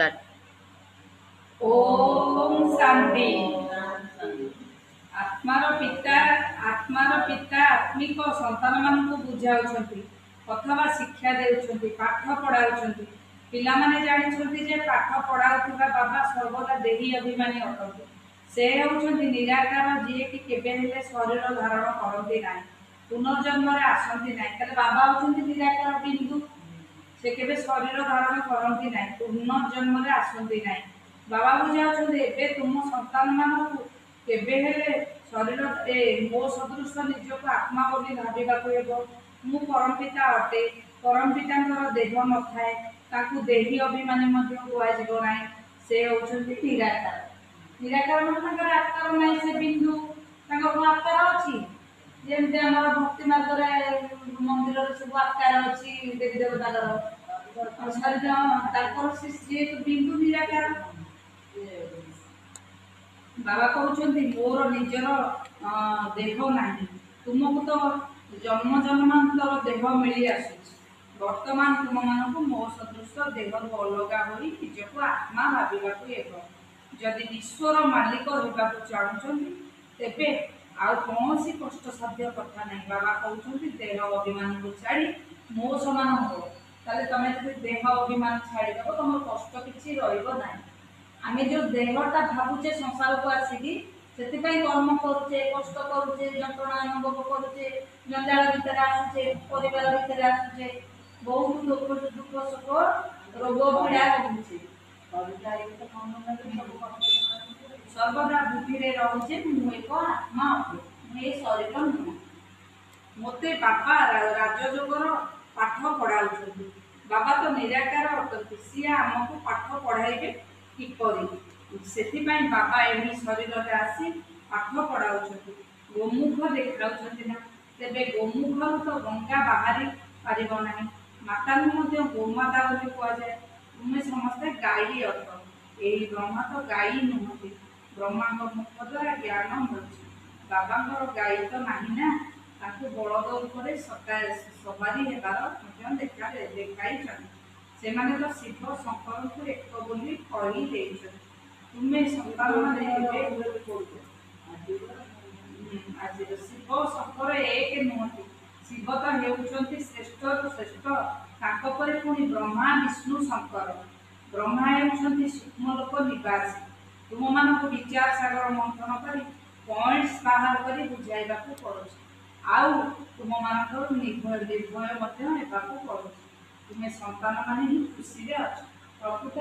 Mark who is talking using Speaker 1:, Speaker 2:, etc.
Speaker 1: Start.
Speaker 2: Om Shanti. आत्मार पिता आत्मिक संतान मानकु बुझाउछंती अथवा शिक्षा देउछंती पाठ पढ़ाउछंती। पिलामाने जानिछंती जे पाठ पढ़ाउथिबा बाबा सर्वदा देही अभिमानी अटंती। से हेउछंती निराकार जिए कि केबे हेले शरीर धारण करंती नाही, पुनर्जन्म रे आसंती नाही। तले बाबा होछंती निराकार बिंदु, से केबे शरीर धारण करंती नाही, पुनर्जन्म रे आसंती नाही। बाबा बुझाउछंती एबे तुम संतान मानकु केबे हेले शरीर मो सदृश निजको आत्मा बोली भाविबाकु हेबो। मु परमपिता अटे, परमपितांकर देह नथाए, ताकु देही अभिमानी मध्य कुआजिबो नाही। से होछंती निराकार। निराकार मतलब तांकर आकार नाही, से बिंदु तांकर आकार अछि। जेमते हमर भक्ति मार्ग रे मंदिर रे सब आकार अछि देवी देवताकर शरीर तांकर से बिंदु निराकार। बाबा कहते मोर निजर देह नहीं, तुमको तो जन्म जन्मांतर देह मिली आसुची। वर्तमान तुम मानक मो सदृश देह अलग हो निजको आत्मा भाविबाकु हेबो। जदि विश्वर मालिक होबाकु चाहुचंती तेबे आउ कौनसी कष्टसाध्य कथा नहीं। बाबा कहते देह अभिमान को छाड़ी मो समान हो, ताले तमे जदि देह अभिमान छाड़ी देबो तुम कष्ट किछि रहइबो नाही। आमे जो देहटा भावुचे संसार को आसिकी से कर्म करुचे, कष्ट करुचे, जंत्रणा अनुभव करुचे, जंजाल भितर आसुचे, परिवार भितर आसुचे, बहुत दुख सुख रोग पीड़ा होउचे। सर्वदा बुद्धि रे रहुचे मु एक आत्मा अटे, मु ए शरीर नुह। मते बाबा राजयोगर पाठ पढ़ाउछंती। बाबा तो निराकार अटंती, सी आमको पाठ पढ़ाइबे किपरि। सेथिपाई बाबा एही शरीर रे आसी पाठ पढ़ाउछंती। गोमुख देखाउछंती ना, तेबे गोमुखरु तो गंगा बाहरी पारिबो नाही। माता मध्य गोमाता बोली कुआ जाय। तुमे समस्ते गाई अट, एही ब्रह्मा तो गाई नुहति। ब्रह्मा मुख द्वारा ज्ञान मिलुछि, बाबांकर गाई तो नाही ना, ताकु बलद उपरे सवारी हेबार देखाई। सेमाने तो शिव शंकर को एक बोली कही देइछन। तुमे संतान माने आज शिव शंकर एक नुहति। शिव तो हेउछंती श्रेष्ठ श्रेष्ठ, ताको परे पुनी ब्रह्मा विष्णु शंकर। ब्रह्मा हेउछंती सूक्ष्म लोक निवासी। तुम मानक विचार सागर मंथन करी पॉइंट्स बाहर करी बुझाइबाकू पड़ुछि। आउ तुम मानकर निर्भय मध्य हेबाकू पड़ुछि। तुमे संतान माने ही खुशी रे अछ। प्रकृତରେ